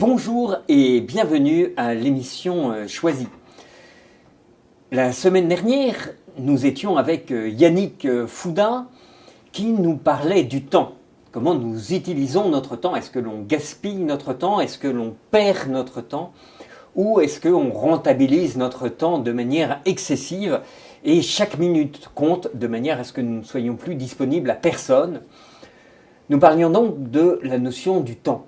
Bonjour et bienvenue à l'émission Choisie. La semaine dernière, nous étions avec Yannick Fouda qui nous parlait du temps. Comment nous utilisons notre temps? Est-ce que l'on gaspille notre temps? Est-ce que l'on perd notre temps? Ou est-ce qu'on rentabilise notre temps de manière excessive et chaque minute compte de manière à ce que nous ne soyons plus disponibles à personne? Nous parlions donc de la notion du temps.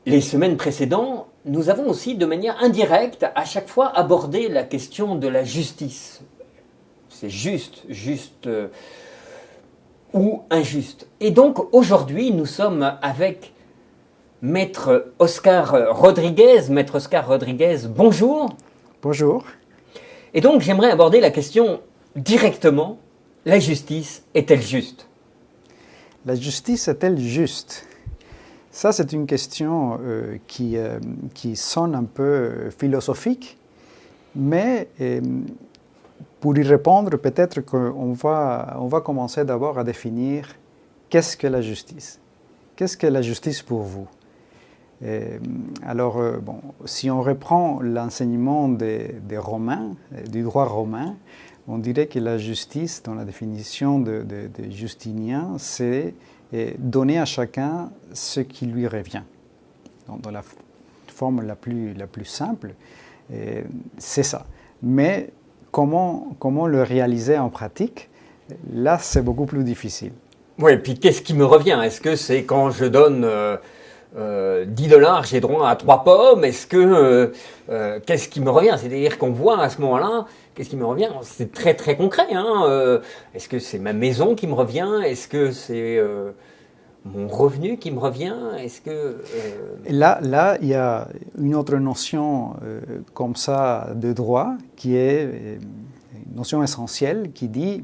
Les semaines précédentes, nous avons aussi de manière indirecte à chaque fois abordé la question de la justice. C'est juste ou injuste. Et donc aujourd'hui, nous sommes avec Maître Oscar Rodriguez. Maître Oscar Rodriguez, bonjour. Bonjour. Et donc j'aimerais aborder la question directement. La justice est-elle juste? La justice est-elle juste? Ça, c'est une question qui sonne un peu philosophique, mais pour y répondre, peut-être qu'on va commencer d'abord à définir qu'est-ce que la justice. Qu'est-ce que la justice pour vous? Si on reprend l'enseignement des Romains, du droit romain, on dirait que la justice, dans la définition de Justinien, c'est donner à chacun ce qui lui revient. Donc, dans la forme la plus simple, c'est ça. Mais comment le réaliser en pratique, là, c'est beaucoup plus difficile. Oui, et puis qu'est-ce qui me revient? Est-ce que c'est quand je donne $10, j'ai droit à 3 pommes? Est-ce que qu'est-ce qui me revient? C'est-à-dire qu'on voit à ce moment-là, qu'est-ce qui me revient? C'est très très concret. Est-ce que c'est ma maison qui me revient? Est-ce que c'est mon revenu qui me revient? Est-ce que Là, il y a une autre notion comme ça de droit qui est une notion essentielle qui dit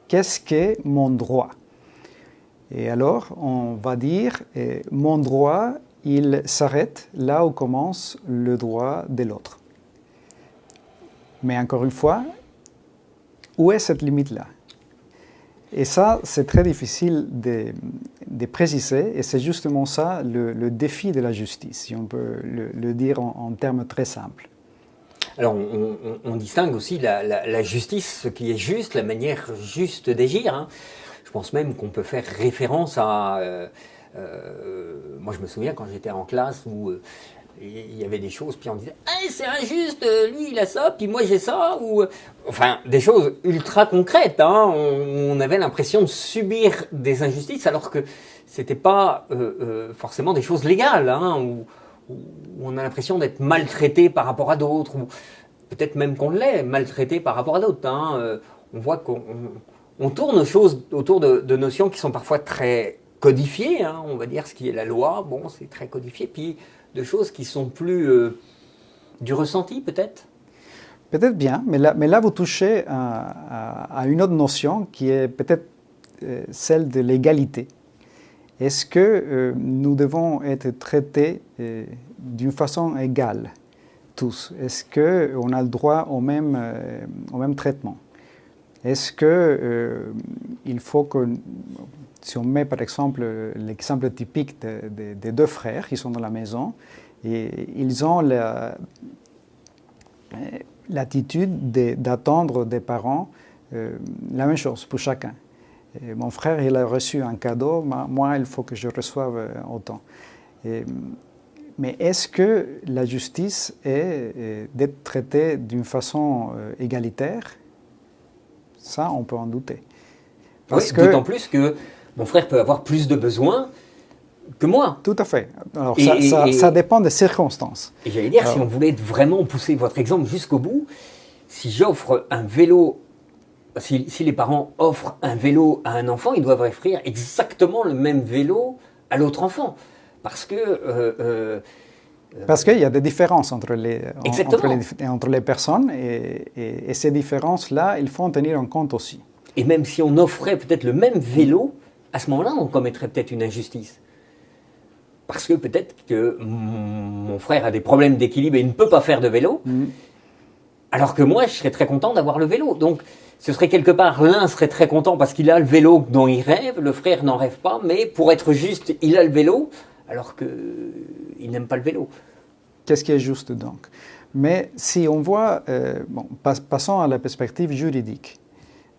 qu'est-ce qu'est mon droit? Et alors, on va dire, mon droit, il s'arrête là où commence le droit de l'autre. Mais encore une fois, où est cette limite-là? Et ça, c'est très difficile de préciser, et c'est justement ça le défi de la justice, si on peut le dire en termes très simples. Alors, on distingue aussi la justice, ce qui est juste, la manière juste d'agir. Je pense même qu'on peut faire référence à... moi, je me souviens quand j'étais en classe où il y avait des choses, puis on disait « hey, c'est injuste, lui, il a ça, puis moi, j'ai ça », ou... Enfin, des choses ultra concrètes. On avait l'impression de subir des injustices, alors que c'était pas forcément des choses légales, où on a l'impression d'être maltraité par rapport à d'autres, ou peut-être même qu'on l'est, maltraité par rapport à d'autres. On voit qu'on tourne aux choses autour de notions qui sont parfois très codifiées, on va dire ce qui est la loi, c'est très codifié, puis de choses qui sont plus du ressenti peut-être. Peut-être bien, mais là vous touchez à une autre notion qui est peut-être celle de l'égalité. Est-ce que nous devons être traités d'une façon égale, tous? Est-ce qu'on a le droit au même traitement? Est-ce qu'il faut que, si on met par exemple l'exemple typique des deux frères qui sont dans la maison, et ils ont l'attitude d'attendre des parents la même chose pour chacun. Et mon frère, il a reçu un cadeau, moi, il faut que je reçoive autant. Mais est-ce que la justice est d'être traitée d'une façon égalitaire? Ça, on peut en douter. D'autant plus que mon frère peut avoir plus de besoins que moi. Tout à fait. Alors, ça dépend des circonstances. Et j'allais dire, si on voulait vraiment pousser votre exemple jusqu'au bout, si j'offre un vélo, si les parents offrent un vélo à un enfant, ils doivent offrir exactement le même vélo à l'autre enfant. Parce que qu'il y a des différences entre les personnes et ces différences-là, il faut en tenir en compte aussi. Et même si on offrait peut-être le même vélo, à ce moment-là, on commettrait peut-être une injustice. Parce que peut-être que mon frère a des problèmes d'équilibre et il ne peut pas faire de vélo, alors que moi, je serais très content d'avoir le vélo. Donc, ce serait quelque part, l'un serait très content parce qu'il a le vélo dont il rêve, le frère n'en rêve pas, mais pour être juste, il a le vélo, alors qu'ils n'aiment pas le vélo. Qu'est-ce qui est juste donc? Mais si on voit, passons à la perspective juridique.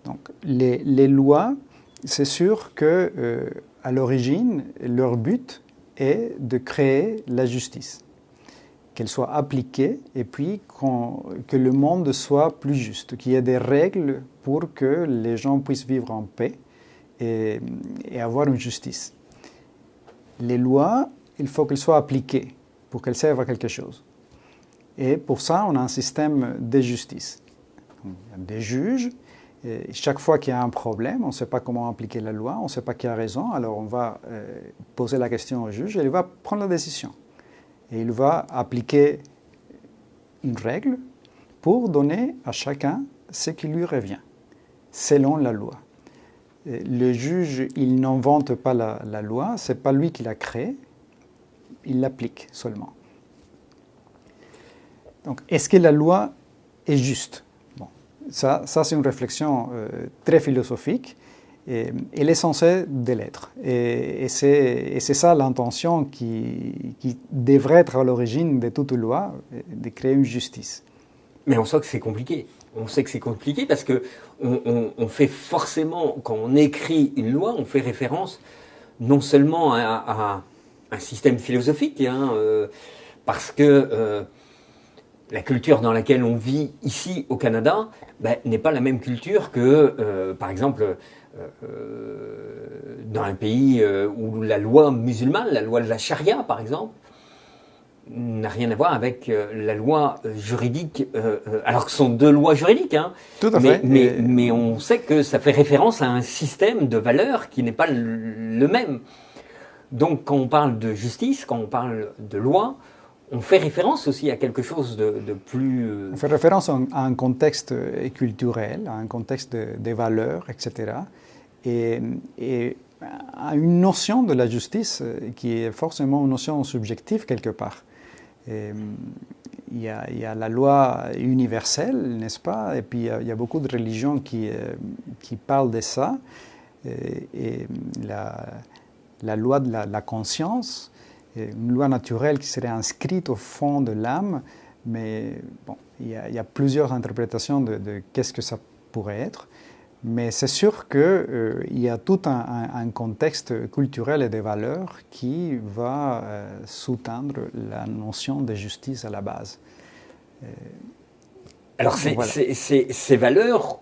Donc, les lois, c'est sûr que à l'origine, leur but est de créer la justice, qu'elle soit appliquée et puis que le monde soit plus juste, qu'il y ait des règles pour que les gens puissent vivre en paix et avoir une justice. Les lois, il faut qu'elles soient appliquées pour qu'elles servent à quelque chose. Et pour ça, on a un système de justice. Il y a des juges. Et chaque fois qu'il y a un problème, on ne sait pas comment appliquer la loi, on ne sait pas qui a raison, alors on va poser la question au juge et il va prendre la décision. Et il va appliquer une règle pour donner à chacun ce qui lui revient, selon la loi. Et le juge, il n'invente pas la loi, ce n'est pas lui qui l'a créée, il l'applique seulement. Donc, est-ce que la loi est juste? Ça c'est une réflexion très philosophique et elle est censée de l'être. Et c'est ça l'intention qui devrait être à l'origine de toute loi, de créer une justice. Mais on sait que c'est compliqué. On sait que c'est compliqué parce que on fait forcément, quand on écrit une loi, on fait référence non seulement à un système philosophique, parce que la culture dans laquelle on vit ici au Canada n'est pas la même culture que, par exemple, dans un pays où la loi musulmane, la loi de la charia, par exemple, n'a rien à voir avec la loi juridique, alors que ce sont deux lois juridiques. Hein, tout à fait. Mais on sait que ça fait référence à un système de valeurs qui n'est pas le même. Donc quand on parle de justice, quand on parle de loi, on fait référence aussi à quelque chose de plus... On fait référence à un contexte culturel, à un contexte des valeurs, etc. Et à une notion de la justice qui est forcément une notion subjective quelque part. Il y a la loi universelle, n'est-ce pas? Et puis il y a beaucoup de religions qui parlent de ça. Et la loi de la conscience, une loi naturelle qui serait inscrite au fond de l'âme, mais bon, il y a plusieurs interprétations de qu'est-ce que ça pourrait être. Mais c'est sûr qu'il y a tout un contexte culturel et des valeurs qui va sous-tendre la notion de justice à la base. Alors ces valeurs,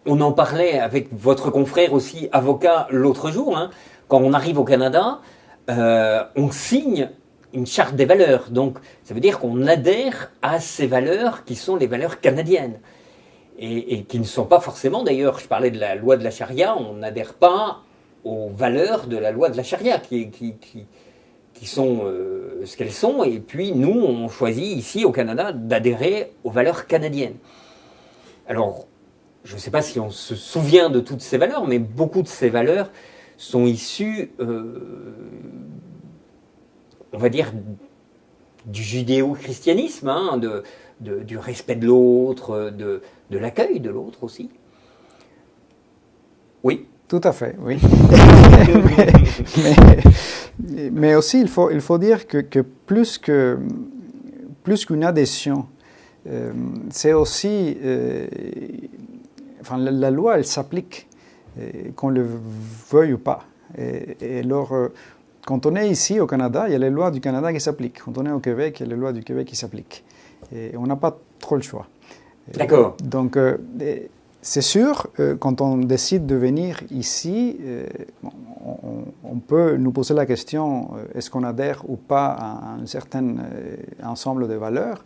on en parlait avec votre confrère aussi, avocat, l'autre jour, hein, quand on arrive au Canada, on signe une charte des valeurs. Donc ça veut dire qu'on adhère à ces valeurs qui sont les valeurs canadiennes. Et qui ne sont pas forcément, d'ailleurs, je parlais de la loi de la charia, on n'adhère pas aux valeurs de la loi de la charia, qui sont ce qu'elles sont, et puis nous, on choisit ici au Canada d'adhérer aux valeurs canadiennes. Alors, je ne sais pas si on se souvient de toutes ces valeurs, mais beaucoup de ces valeurs sont issues, on va dire, du judéo-christianisme, hein, du respect de l'autre, de l'accueil de l'autre aussi. Oui. Tout à fait, oui. mais aussi, il faut dire que plus qu'une adhésion, c'est aussi... la loi, elle s'applique, qu'on le veuille ou pas. Et alors, quand on est ici au Canada, il y a les lois du Canada qui s'appliquent. Quand on est au Québec, il y a les lois du Québec qui s'appliquent. Et on n'a pas trop le choix. D'accord. Donc, c'est sûr, quand on décide de venir ici, on peut nous poser la question, est-ce qu'on adhère ou pas à un certain ensemble de valeurs,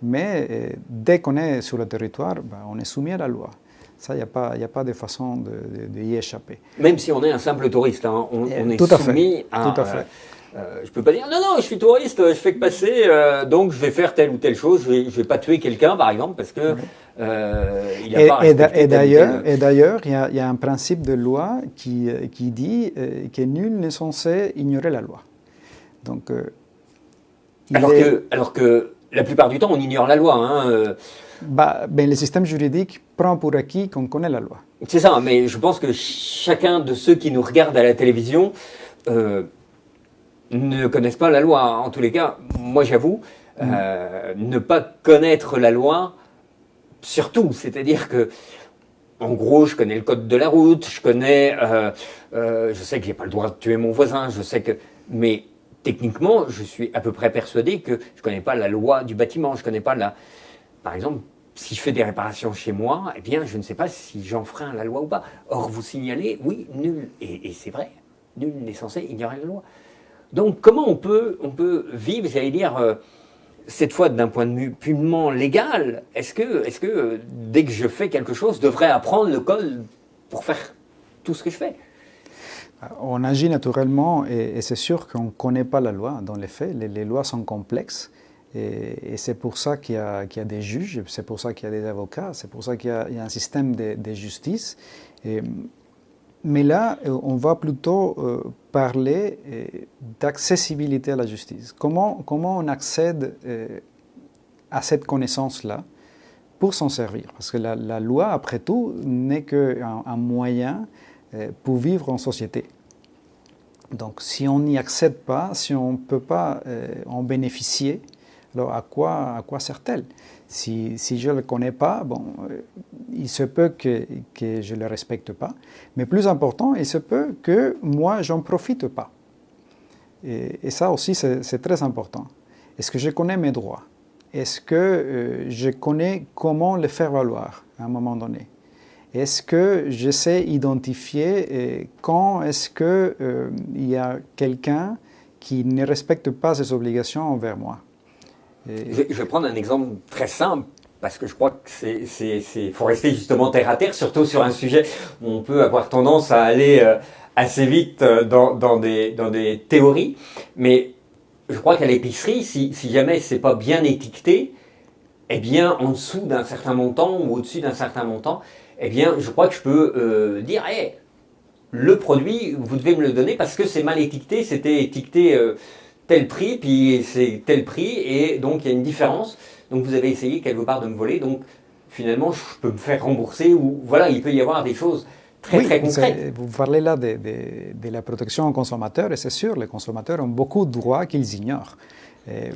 mais dès qu'on est sur le territoire, on est soumis à la loi. Ça, il n'y a pas de façon de y échapper. Même si on est un simple touriste, hein, on est tout à soumis fait. Tout à fait. Je peux pas dire non, je suis touriste, je fais que passer, donc je vais faire telle ou telle chose, je vais pas tuer quelqu'un par exemple parce que il a pas respecté et d'ailleurs, il y a un principe de loi qui dit que nul n'est censé ignorer la loi. Donc alors que la plupart du temps on ignore la loi. Hein, le système juridique prend pour acquis qu'on connaît la loi. C'est ça, mais je pense que chacun de ceux qui nous regardent à la télévision ne connaissent pas la loi. En tous les cas, moi j'avoue, ne pas connaître la loi, surtout, c'est-à-dire que, en gros, je connais le code de la route, je sais que j'ai pas le droit de tuer mon voisin, mais techniquement, je suis à peu près persuadé que je connais pas la loi du bâtiment, je connais pas par exemple, si je fais des réparations chez moi, eh bien, je ne sais pas si j'enfreins la loi ou pas. Or, vous signalez, oui, nul, et c'est vrai, nul n'est censé ignorer la loi. Donc, comment on peut vivre, j'allais dire, cette fois d'un point de vue purement légal, est-ce que dès que je fais quelque chose, je devrais apprendre le code pour faire tout ce que je fais? On agit naturellement et c'est sûr qu'on ne connaît pas la loi dans les faits. Les lois sont complexes et c'est pour ça qu'il y a des juges, c'est pour ça qu'il y a des avocats, c'est pour ça qu'il y a un système de justice. Mais là, on va plutôt parler d'accessibilité à la justice. Comment on accède à cette connaissance-là pour s'en servir? Parce que la loi, après tout, n'est qu'un moyen pour vivre en société. Donc, si on n'y accède pas, si on ne peut pas en bénéficier, alors à quoi sert-elle? Si je ne le connais pas, bon, il se peut que je ne le respecte pas, mais plus important, il se peut que moi, j'en profite pas. Et ça aussi, c'est très important. Est-ce que je connais mes droits? Est-ce que je connais comment les faire valoir à un moment donné? Est-ce que je sais identifier quand est-ce qu'il y a quelqu'un qui ne respecte pas ses obligations envers moi? Je vais prendre un exemple très simple, parce que je crois que faut rester justement terre à terre, surtout sur un sujet où on peut avoir tendance à aller assez vite dans des théories. Mais je crois qu'à l'épicerie, si jamais c'est pas bien étiqueté, eh bien, en dessous d'un certain montant ou au-dessus d'un certain montant, eh bien, je crois que je peux dire, hey, le produit, vous devez me le donner parce que c'est mal étiqueté, c'était étiqueté tel prix, puis c'est tel prix, et donc il y a une différence. Donc vous avez essayé quelque part de me voler, donc finalement je peux me faire rembourser, ou voilà, il peut y avoir des choses très Oui, très concrètes. vous parlez là de la protection aux consommateurs, et c'est sûr, les consommateurs ont beaucoup de droits qu'ils ignorent.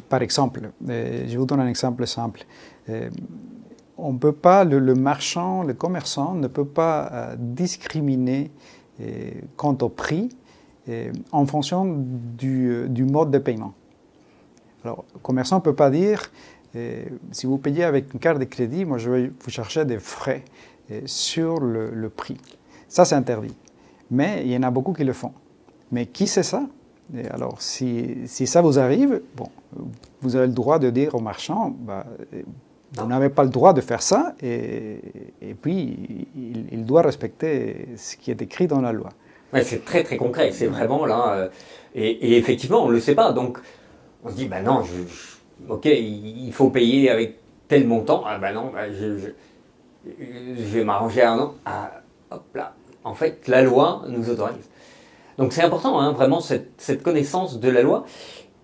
Par exemple, je vous donne un exemple simple. On peut pas, le marchand, le commerçant ne peut pas discriminer quant au prix en fonction du mode de paiement. Alors, le commerçant ne peut pas dire, si vous payez avec une carte de crédit, moi je vais vous chercher des frais sur le prix. Ça, c'est interdit. Mais il y en a beaucoup qui le font. Mais qui sait ça? Et alors, si ça vous arrive, bon, vous avez le droit de dire au marchand, bah, vous n'avez pas le droit de faire ça, et puis il doit respecter ce qui est écrit dans la loi. Ouais, c'est très très concret, c'est vraiment là, et effectivement on ne le sait pas, donc on se dit, ben non, ok, il faut payer avec tel montant, ah ben non, je vais m'arranger à un an, ah, hop là, en fait la loi nous autorise. Donc c'est important, hein, vraiment, cette connaissance de la loi.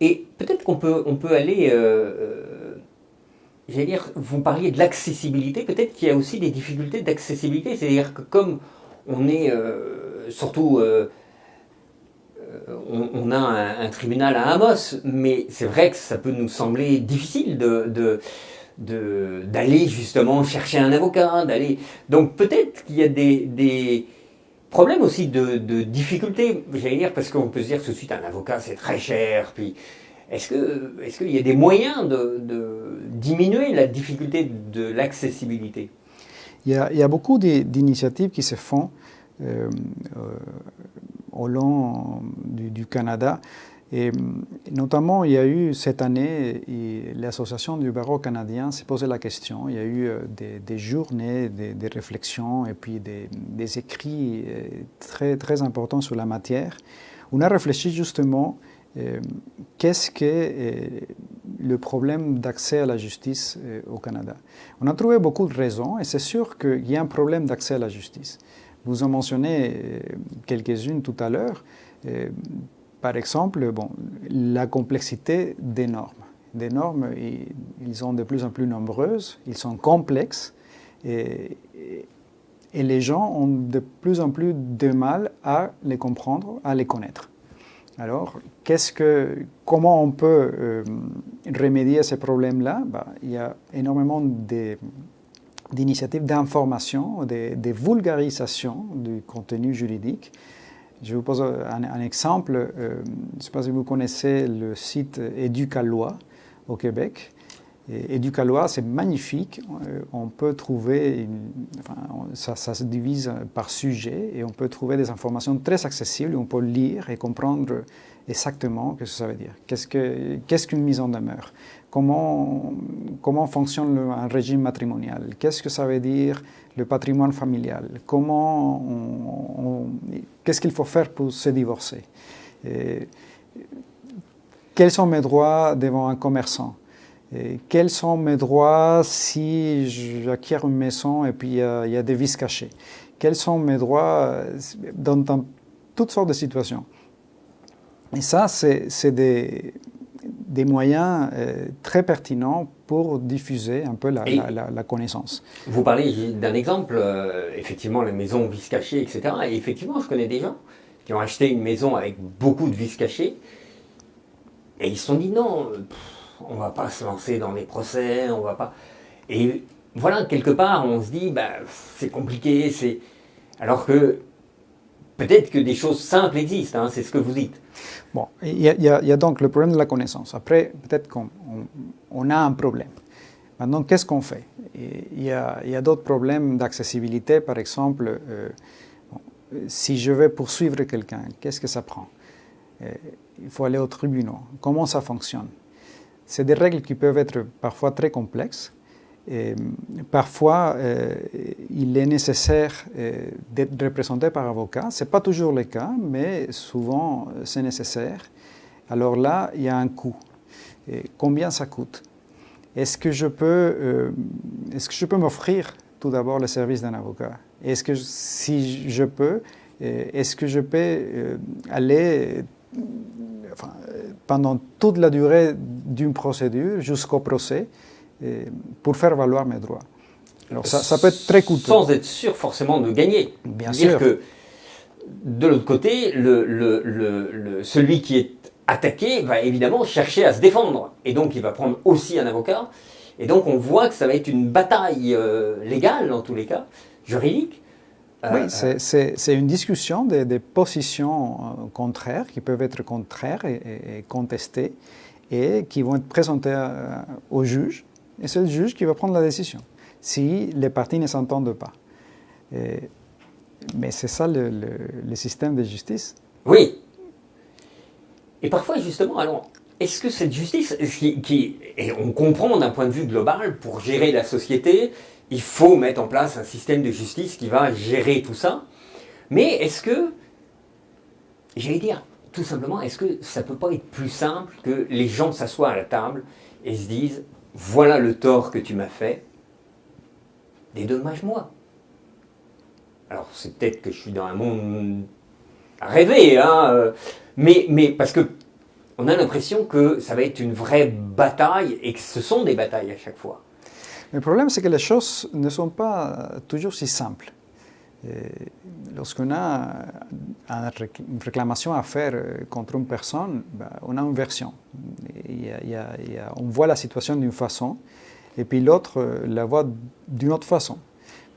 Et peut-être on peut aller, j'allais dire, vous parliez de l'accessibilité, peut-être qu'il y a aussi des difficultés d'accessibilité, c'est-à-dire que comme on est surtout, on a tribunal à Amos, mais c'est vrai que ça peut nous sembler difficile d'aller justement chercher un avocat, donc peut-être qu'il y a des problème aussi de difficulté, j'allais dire, parce qu'on peut se dire tout de suite un avocat c'est très cher, puis est-ce qu'il y a des moyens de diminuer la difficulté de l'accessibilité? Il y a beaucoup d'initiatives qui se font au long du Canada. Et notamment, il y a eu cette année, l'association du barreau canadien s'est posé la question. Il y a eu des journées, des réflexions et puis des écrits très, très importants sur la matière. On a réfléchi justement qu'est-ce que le problème d'accès à la justice au Canada. On a trouvé beaucoup de raisons et c'est sûr qu'il y a un problème d'accès à la justice. Vous en mentionnez quelques-unes tout à l'heure. Par exemple, bon, la complexité des normes. Des normes, ils sont de plus en plus nombreuses, ils sont complexes et les gens ont de plus en plus de mal à les comprendre, à les connaître. Alors, comment on peut remédier à ces problèmes-là? Il y a énormément d'initiatives d'information, de vulgarisation du contenu juridique. Je vous pose un exemple. Je ne sais pas si vous connaissez le site Éducalois au Québec. Éducalois, c'est magnifique. On peut trouver, ça se divise par sujet et on peut trouver des informations très accessibles. On peut lire et comprendre exactement ce que ça veut dire. Qu'est-ce qu'une mise en demeure? Comment fonctionne un régime matrimonial? Qu'est-ce que ça veut dire le patrimoine familial? Qu'est-ce qu'il faut faire pour se divorcer? Quels sont mes droits devant un commerçant? Quels sont mes droits si j'acquiers une maison et puis il y a des vices cachés? Quels sont mes droits dans toutes sortes de situations? Et ça, c'est des moyens très pertinents pour diffuser un peu la connaissance. Vous parlez d'un exemple, effectivement, la maison vices cachés, etc. Et effectivement, je connais des gens qui ont acheté une maison avec beaucoup de vices cachés et ils se sont dit non, on ne va pas se lancer dans des procès, on va pas... Et voilà, quelque part, on se dit, c'est compliqué, alors que peut-être que des choses simples existent, c'est ce que vous dites. Bon, il y a donc le problème de la connaissance. Après, peut-être qu'on a un problème. Maintenant, qu'est-ce qu'on fait? Il y a d'autres problèmes d'accessibilité. Par exemple, si je vais poursuivre quelqu'un, qu'est-ce que ça prend? Il faut aller au tribunal. Comment ça fonctionne? C'est des règles qui peuvent être parfois très complexes. Et parfois, il est nécessaire d'être représenté par avocat. Ce n'est pas toujours le cas, mais souvent c'est nécessaire. Alors là, il y a un coût. Et combien ça coûte? Est-ce que je peux m'offrir tout d'abord le service d'un avocat? Si je peux, est-ce que je peux aller pendant toute la durée d'une procédure jusqu'au procès pour faire valoir mes droits? Alors ça peut être très coûteux. Sans être sûr forcément de gagner. Bien sûr. Dire que de l'autre côté, celui qui est attaqué va évidemment chercher à se défendre. Et donc il va prendre aussi un avocat. Et donc on voit que ça va être une bataille légale, dans tous les cas, juridique. Oui, c'est une discussion des positions contraires, qui peuvent être contraires et contestées, et qui vont être présentées au juge. Et c'est le juge qui va prendre la décision, si les parties ne s'entendent pas. Mais c'est ça le système de justice. Oui. Et parfois, justement, alors, est-ce que cette justice, et on comprend d'un point de vue global, pour gérer la société, il faut mettre en place un système de justice qui va gérer tout ça. Mais est-ce que, j'allais dire, tout simplement, est-ce que ça ne peut pas être plus simple que les gens s'assoient à la table et se disent, voilà le tort que tu m'as fait, dédommage-moi. Alors, c'est peut-être que je suis dans un monde à rêver, mais parce que on a l'impression que ça va être une vraie bataille et que ce sont des batailles à chaque fois. Le problème, c'est que les choses ne sont pas toujours si simples. Lorsqu'on a une réclamation à faire contre une personne, on a une version. On voit la situation d'une façon, et puis l'autre la voit d'une autre façon.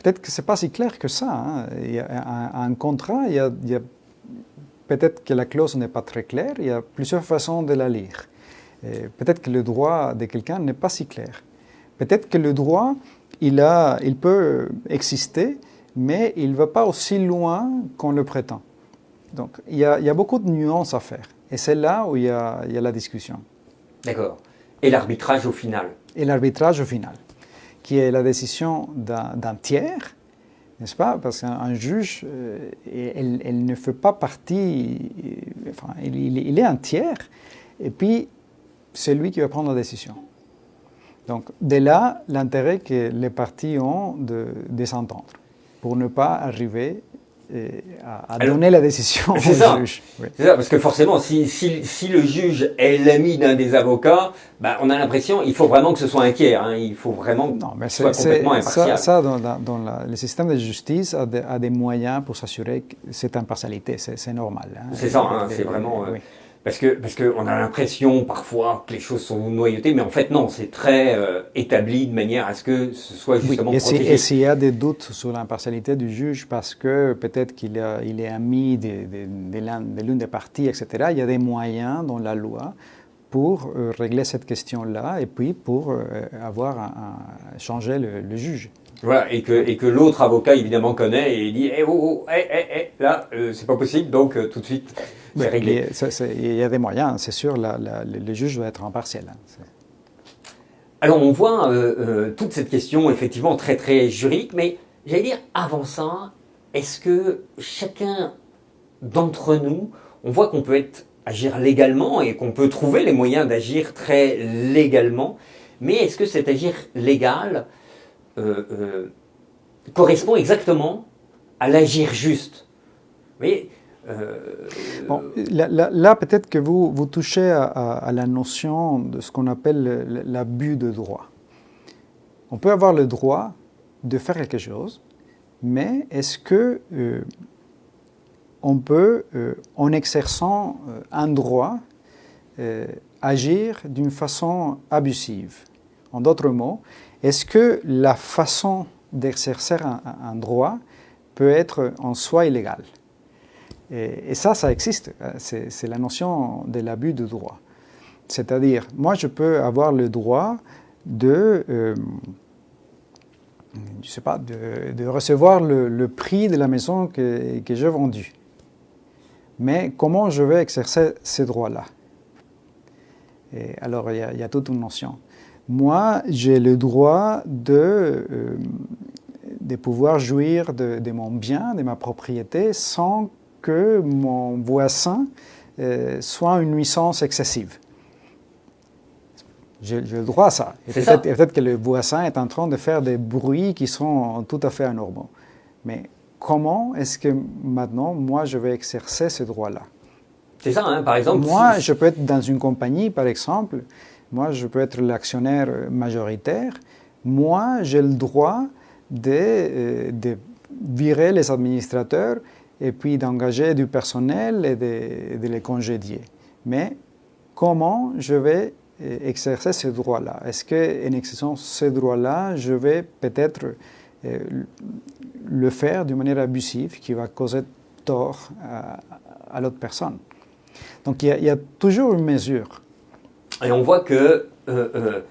Peut-être que ce n'est pas si clair que ça. Il y a un contrat, peut-être que la clause n'est pas très claire, il y a plusieurs façons de la lire. Peut-être que le droit de quelqu'un n'est pas si clair. Peut-être que le droit, il peut exister, mais il ne va pas aussi loin qu'on le prétend. Donc, il y a beaucoup de nuances à faire. Et c'est là où il y a la discussion. D'accord. Et l'arbitrage au final? Et l'arbitrage au final, qui est la décision d'un tiers, n'est-ce pas? Parce qu'un juge, elle ne fait pas partie... Enfin, il est un tiers, et puis c'est lui qui va prendre la décision. Donc, de là, l'intérêt que les parties ont de s'entendre, pour ne pas arriver à donner la décision au juge. Oui. C'est ça, parce que forcément, si le juge est l'ami d'un des avocats, on a l'impression qu'il faut vraiment que ce soit un tiers, il faut vraiment que ce soit complètement impartial. Ça dans le système de justice a des moyens pour s'assurer que cette impartialité, c'est normal. C'est ça, c'est vraiment... Oui. Parce que on a l'impression parfois que les choses sont noyautées, mais en fait non, c'est très établi de manière à ce que ce soit justement oui, protégé. et s'il y a des doutes sur l'impartialité du juge parce que peut-être il est ami de l'une des parties, etc., il y a des moyens dans la loi pour régler cette question-là et puis pour changer le juge. Voilà, et que l'autre avocat évidemment connaît et il dit là, c'est pas possible, donc tout de suite, c'est réglé. Il y a des moyens, c'est sûr, le juge doit être impartial. Alors on voit toute cette question effectivement très très juridique, mais j'allais dire avant ça, est-ce que chacun d'entre nous, on voit qu'on peut agir légalement et qu'on peut trouver les moyens d'agir très légalement, mais est-ce que cet agir légal correspond exactement à l'agir juste? Vous voyez, bon, là peut-être que vous touchez à la notion de ce qu'on appelle l'abus de droit. On peut avoir le droit de faire quelque chose, mais est-ce que on peut, en exerçant un droit, agir d'une façon abusive? En d'autres mots, est-ce que la façon d'exercer un droit peut être en soi illégale? Et ça existe. C'est la notion de l'abus de droit. C'est-à-dire, moi, je peux avoir le droit de recevoir le prix de la maison que j'ai vendue. Mais comment je vais exercer ce droit-là? Alors, il y a toute une notion. Moi, j'ai le droit de pouvoir jouir de mon bien, de ma propriété, sans que mon voisin soit une nuisance excessive. J'ai le droit à ça. Et peut-être que le voisin est en train de faire des bruits qui sont tout à fait anormaux. Mais comment est-ce que maintenant, moi, je vais exercer ce droit-là? C'est ça, hein, par exemple. Moi, je peux être dans une compagnie, par exemple. Moi, je peux être l'actionnaire majoritaire. Moi, j'ai le droit de virer les administrateurs et puis d'engager du personnel et de les congédier. Mais comment je vais exercer ce droit-là? Est-ce qu'en exerçant ce droit-là, je vais peut-être le faire d'une manière abusive qui va causer tort à l'autre personne? Donc il y a toujours une mesure. Et on voit que le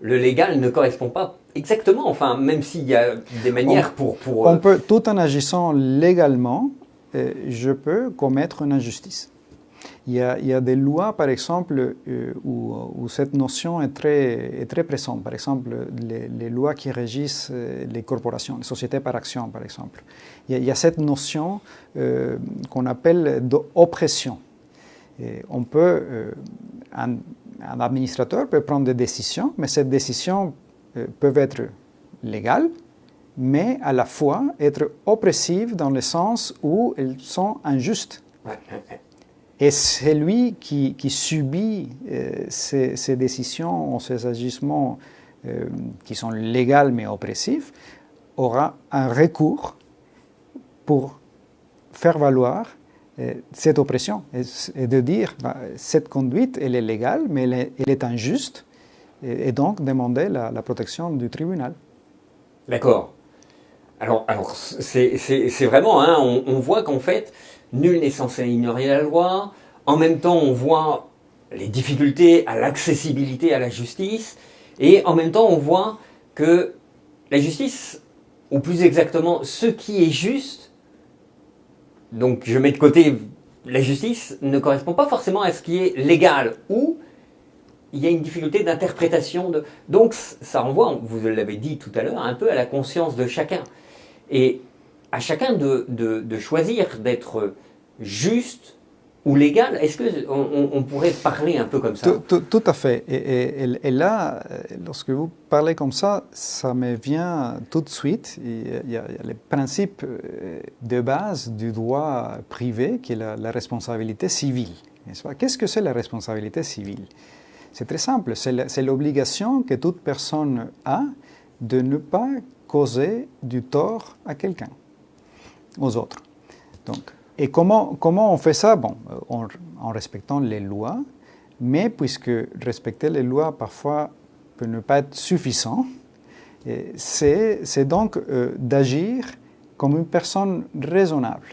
légal ne correspond pas exactement, enfin, même s'il y a des manières On peut, tout en agissant légalement, je peux commettre une injustice. Il y a des lois, par exemple, où cette notion est très présente. Par exemple, les lois qui régissent les corporations, les sociétés par action, par exemple. Il y a cette notion qu'on appelle d'oppression. On peut, un administrateur peut prendre des décisions, mais ces décisions peuvent être légales, mais à la fois être oppressives dans le sens où elles sont injustes. Et celui qui subit ces décisions ou ces agissements qui sont légaux mais oppressifs aura un recours pour faire valoir cette oppression et de dire cette conduite elle est légale mais elle est injuste et donc demander la protection du tribunal. D'accord. Alors c'est vraiment, hein, on voit qu'en fait, nul n'est censé ignorer la loi. En même temps, on voit les difficultés à l'accessibilité à la justice. Et en même temps, on voit que la justice, ou plus exactement, ce qui est juste, donc je mets de côté la justice, ne correspond pas forcément à ce qui est légal. Ou il y a une difficulté d'interprétation. Donc ça renvoie, vous l'avez dit tout à l'heure, un peu à la conscience de chacun. Et à chacun de choisir d'être juste ou légal. Est-ce qu'on pourrait parler un peu comme ça? Tout à fait. Et là, lorsque vous parlez comme ça me vient tout de suite. Il y a les principes de base du droit privé, qui est la responsabilité civile. Qu'est-ce que c'est la responsabilité civile? C'est très simple. C'est l'obligation que toute personne a de ne pas causer du tort à quelqu'un, aux autres. Donc, Et comment on fait ça? Bon, en respectant les lois, mais puisque respecter les lois parfois peut ne pas être suffisant, c'est donc d'agir comme une personne raisonnable.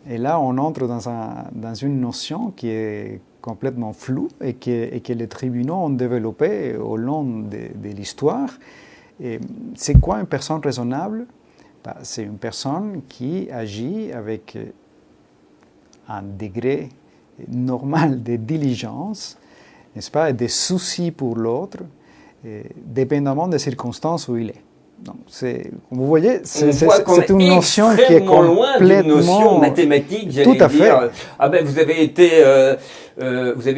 Et là, on entre dans une notion qui est complètement floue et que les tribunaux ont développée au long de l'histoire. C'est quoi une personne raisonnable? C'est une personne qui agit avec un degré normal de diligence, n'est-ce pas, et de soucis pour l'autre, dépendamment des circonstances où il est. Donc, comme vous voyez, c'est une notion qui est complètement d'une notion mathématique. Tout à fait. Ah ben vous avez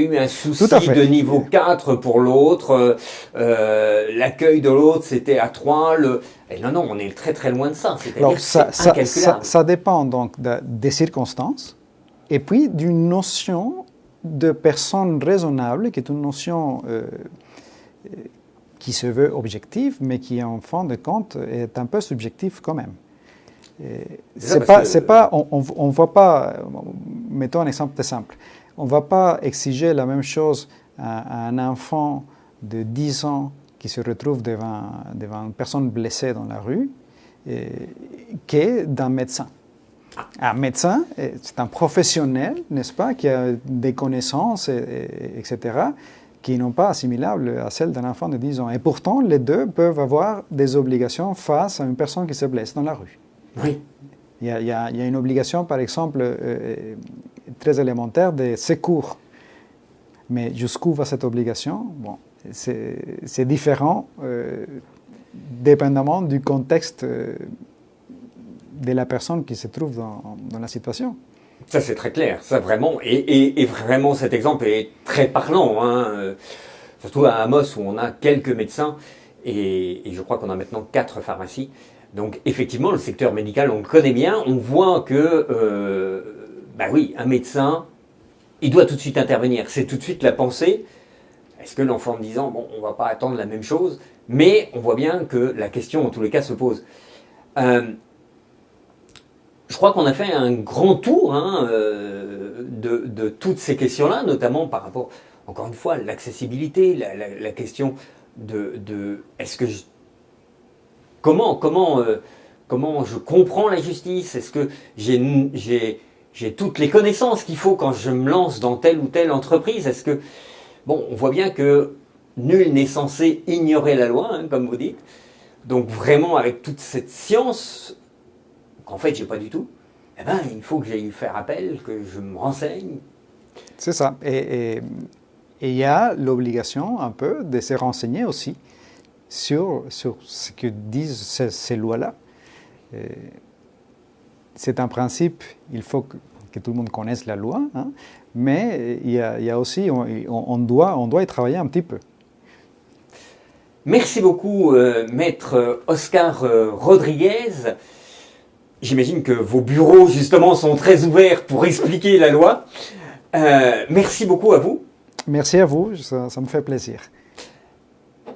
eu un souci de niveau 4 pour l'autre. L'accueil de l'autre c'était à 3. Non, on est très très loin de ça. C'est-à-dire que c'est incalculable. Ça dépend donc des circonstances et puis d'une notion de personne raisonnable, qui est une notion qui se veut objective, mais qui, en fin de compte, est un peu subjective quand même. On ne voit pas, mettons un exemple très simple, on ne va pas exiger la même chose à un enfant de 10 ans qui se retrouve devant une personne blessée dans la rue que d'un médecin. Un médecin, c'est un professionnel, n'est-ce pas, qui a des connaissances, etc., qui n'ont pas assimilables à celles d'un enfant de 10 ans. Et pourtant, les deux peuvent avoir des obligations face à une personne qui se blesse dans la rue. Oui. Il y a une obligation, par exemple, très élémentaire de secours. Mais jusqu'où va cette obligation? Bon, c'est différent, dépendamment du contexte de la personne qui se trouve dans la situation. Ça, c'est très clair, ça vraiment. Et vraiment, cet exemple est très parlant, hein. Surtout à Amos, où on a quelques médecins, et je crois qu'on a maintenant 4 pharmacies. Donc, effectivement, le secteur médical, on le connaît bien. On voit que, oui, un médecin, il doit tout de suite intervenir. C'est tout de suite la pensée. Est-ce que l'enfant de 10 ans, bon, on ne va pas attendre la même chose, mais on voit bien que la question, en tous les cas, se pose. Je crois qu'on a fait un grand tour de toutes ces questions-là, notamment par rapport, encore une fois, à l'accessibilité, la question de est-ce que comment je comprends la justice? Est-ce que j'ai toutes les connaissances qu'il faut quand je me lance dans telle ou telle entreprise? Est-ce que bon, on voit bien que nul n'est censé ignorer la loi, hein, comme vous dites. Donc vraiment, avec toute cette science qu'en fait, j'ai pas du tout, il faut que j'aille faire appel, que je me renseigne. C'est ça. Et il y a l'obligation un peu de se renseigner aussi sur ce que disent ces lois-là. C'est un principe, il faut que tout le monde connaisse la loi, hein, mais il y a aussi, on doit y travailler un petit peu. Merci beaucoup, maître Oscar Rodriguez. J'imagine que vos bureaux, justement, sont très ouverts pour expliquer la loi. Merci beaucoup à vous. Merci à vous, ça me fait plaisir.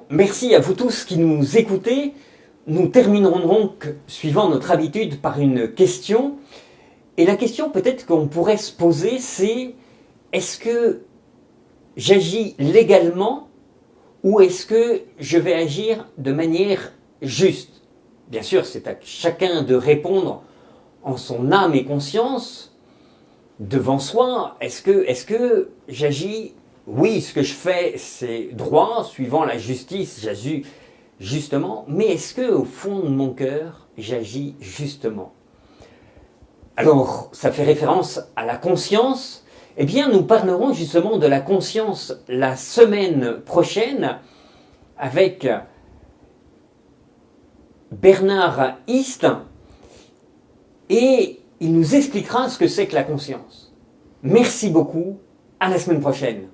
Merci à vous tous qui nous écoutez. Nous terminerons donc, suivant notre habitude, par une question. Et la question peut-être qu'on pourrait se poser, c'est est-ce que j'agis légalement ou est-ce que je vais agir de manière juste? Bien sûr, c'est à chacun de répondre en son âme et conscience, devant soi. Est-ce que j'agis? Oui, ce que je fais, c'est droit, suivant la justice, j'agis justement. Mais est-ce que, au fond de mon cœur, j'agis justement? Alors, ça fait référence à la conscience. Eh bien, nous parlerons justement de la conscience la semaine prochaine avec Bernard Hist, et il nous expliquera ce que c'est que la conscience. Merci beaucoup, à la semaine prochaine.